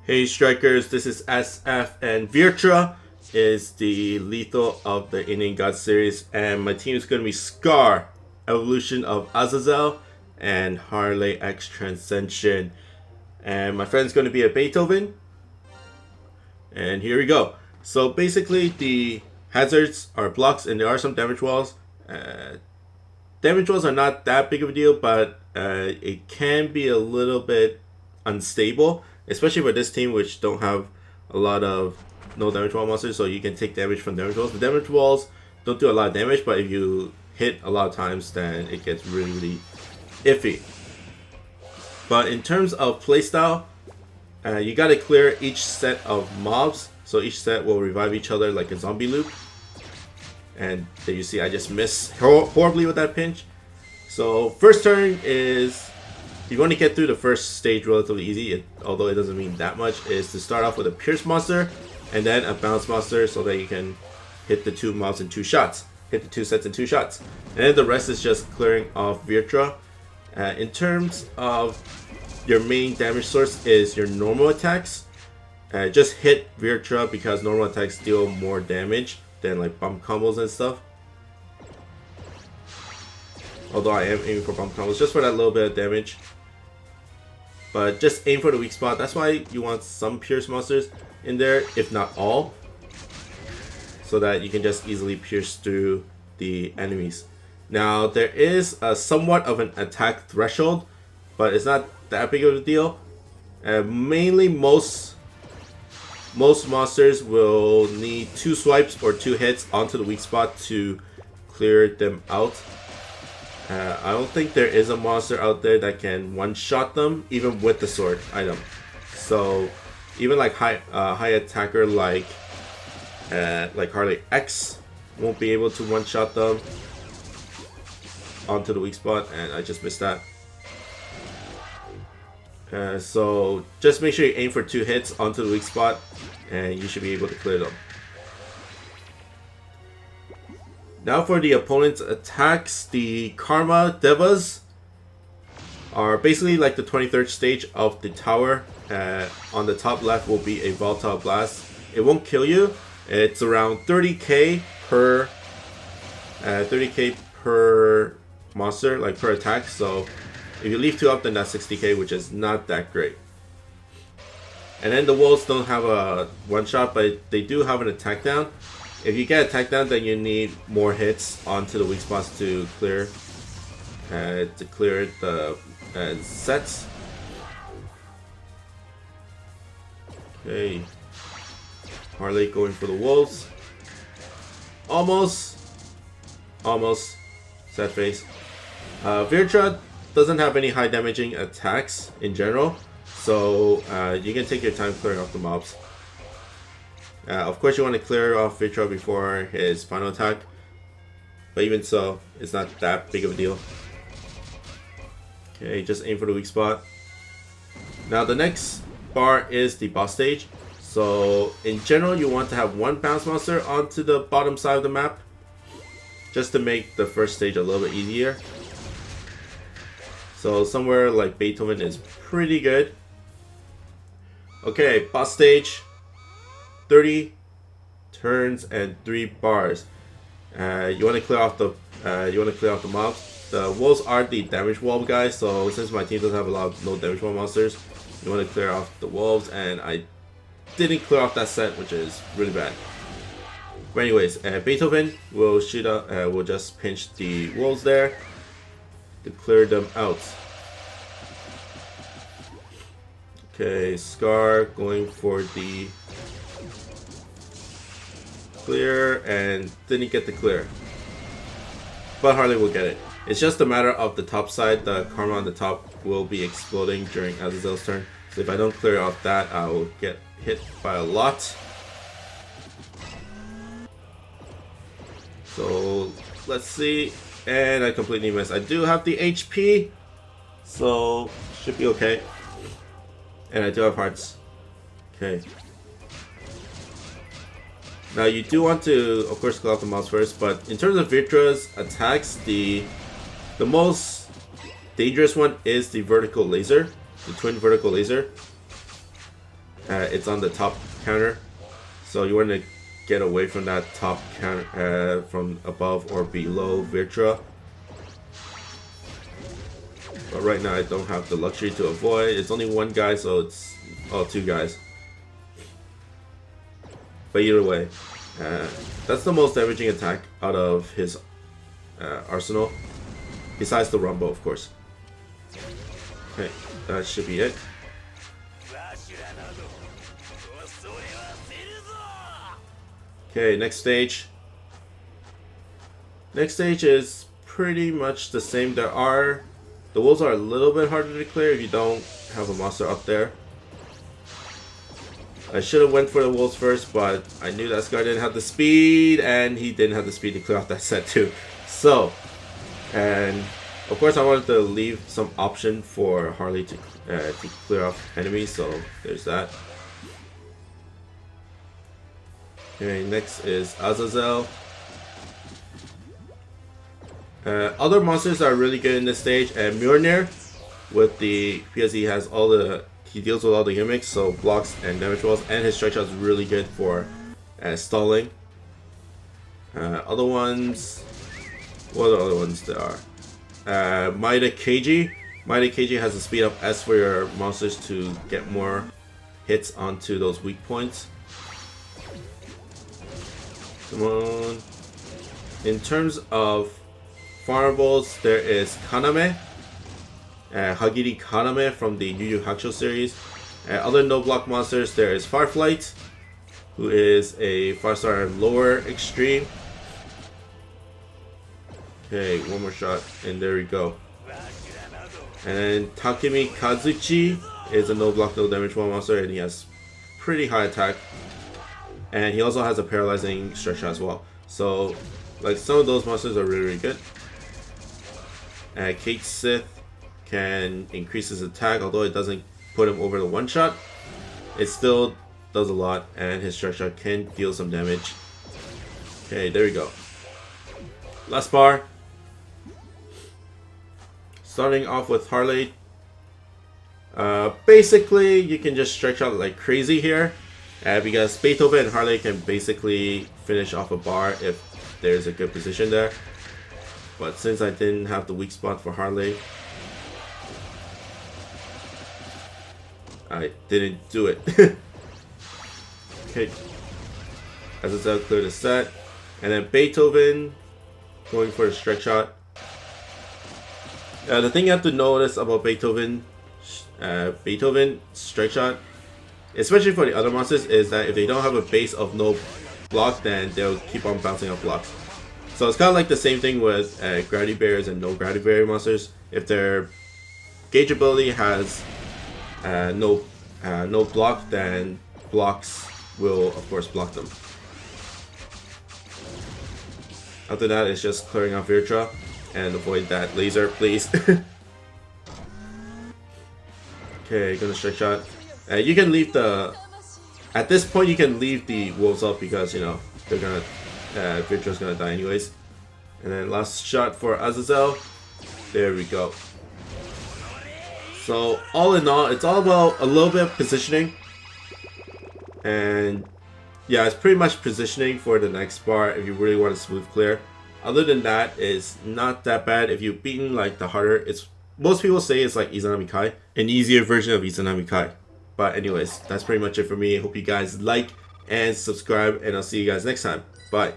Hey strikers, this is SF and Vritra is the lethal of the Indian God series, and my team is going to be Scar, Evolution of Azazel, and Harley X Transcension. And my friend's going to be a Beethoven. And here we go. So basically the hazards are blocks and there are some damage walls. Damage walls are not that big of a deal, but it can be a little bit unstable, especially for this team which don't have a lot of no damage wall monsters, so you can take damage from damage walls. The damage walls don't do a lot of damage, but if you hit a lot of times, then it gets really iffy. But in terms of playstyle, you gotta clear each set of mobs, so each set will revive each other like a zombie loop. And there you see I just missed horribly with that pinch. So first turn is, you're going to get through the first stage relatively easy, although it doesn't mean that much, is to start off with a Pierce monster and then a Bounce monster so that you can hit the two mobs in 2 shots. Hit the 2 sets in 2 shots. And then the rest is just clearing off Vritra. In terms of your main damage source is your normal attacks. Just hit Vritra because normal attacks deal more damage than like bump combos and stuff. Although I am aiming for bump combos just for that little bit of damage. But just aim for the weak spot. That's why you want some Pierce monsters in there, if not all, so that you can just easily pierce through the enemies. Now there is a somewhat of an attack threshold, but it's not that big of a deal. Mainly most monsters will need 2 swipes or 2 hits onto the weak spot to clear them out. I don't think there is a monster out there that can one-shot them, even with the sword item. So even like high attacker like Harley X won't be able to one-shot them onto the weak spot, and I just missed that. So just make sure you aim for 2 hits onto the weak spot, and you should be able to clear them. Now for the opponent's attacks, the Karma Devas are basically like the 23rd stage of the tower. On the top left will be a Volatile Blast. It won't kill you. It's around 30k per monster, like per attack. So if you leave 2 up, then that's 60k, which is not that great. And then the wolves don't have a one-shot, but they do have an attack down. If you get attack down, then you need more hits onto the weak spots to clear the sets. Okay, Harley going for the wolves. Almost. Sad face. Vritra doesn't have any high damaging attacks in general, so you can take your time clearing off the mobs. Of course you want to clear off Vritra before his final attack, but even so, it's not that big of a deal. Okay, just aim for the weak spot. Now the next bar is the boss stage. So in general you want to have 1 bounce monster onto the bottom side of the map, just to make the first stage a little bit easier. So somewhere like Beethoven is pretty good. Okay, boss stage. 30 turns and 3 bars. You want to clear off the mobs. The wolves are the damage wall guys, so since my team doesn't have a lot of no damage wall monsters, you want to clear off the wolves, and I didn't clear off that set, which is really bad. But anyways, Beethoven will will just pinch the wolves there to clear them out. Okay, Scar going for the clear and didn't get the clear, but Harley will get it. It's just a matter of the top side. The Karma on the top will be exploding during Azazel's turn, so if I don't clear off that, I will get hit by a lot. So let's see, and I completely missed. I do have the HP, so should be okay, and I do have hearts. Okay. Now you do want to, of course, clear out the mobs first, but in terms of Vritra's attacks, the most dangerous one is the vertical laser, the twin vertical laser. it's on the top counter, so you want to get away from that top counter, from above or below Vritra. But right now I don't have the luxury to avoid. It's only one guy, so it's two guys. But either way, that's the most damaging attack out of his arsenal, besides the Rumble, of course. Okay, that should be it. Okay, next stage. Next stage is pretty much the same. The wolves are a little bit harder to clear if you don't have a monster up there. I should have went for the wolves first, but I knew that Scar didn't have the speed, and he didn't have the speed to clear off that set too. So, and of course I wanted to leave some option for Harley to clear off enemies, so there's that. Okay, next is Azazel. Other monsters are really good in this stage, and Mjolnir, because he deals with all the gimmicks, so blocks and damage rolls, and his strike shot is really good for stalling. Other ones, what are the other ones there are? mstrikegundam. mstrikegundam has a speed up S for your monsters to get more hits onto those weak points. Come on. In terms of farmables, there is Kaname, Hagiri Kaname from the Yu Yu Hakusho series. Other no block monsters, there is Farflight, who is a 5-star lower extreme. Okay, one more shot, and there we go. And then Takemi Kazuchi is a no block, no damage one monster, and he has pretty high attack. And he also has a paralyzing strike shot as well. So, like, some of those monsters are really, really good. Kate Sith can increase his attack, although it doesn't put him over the one shot. It still does a lot, and his strike shot can deal some damage. Okay, there we go. Last bar. Starting off with Harley. Basically, you can just stretch out like crazy here, because Beethoven and Harley can basically finish off a bar if there's a good position there. But since I didn't have the weak spot for Harley, I didn't do it. Okay, Azazel cleared the set, and then Beethoven going for a stretch shot. The thing you have to notice about Beethoven strike shot, especially for the other monsters, is that if they don't have a base of no block, then they'll keep on bouncing off blocks. So it's kind of like the same thing with gravity barriers and no gravity barrier monsters. If their gauge ability has no block, then blocks will of course block them. After that, it's just clearing out Vritra and avoid that laser, please. Okay, gonna strike shot. You can leave at this point you can leave the wolves up because you know they're gonna Vritra's gonna die anyways. And then last shot for Azazel. There we go. So all in all, it's all about a little bit of positioning, and yeah, it's pretty much positioning for the next bar if you really want a smooth clear. Other than that, it's not that bad. If you've beaten like the harder, most people say it's like Izanami Kai, an easier version of Izanami Kai. But anyways, that's pretty much it for me. I hope you guys like and subscribe, and I'll see you guys next time. Bye.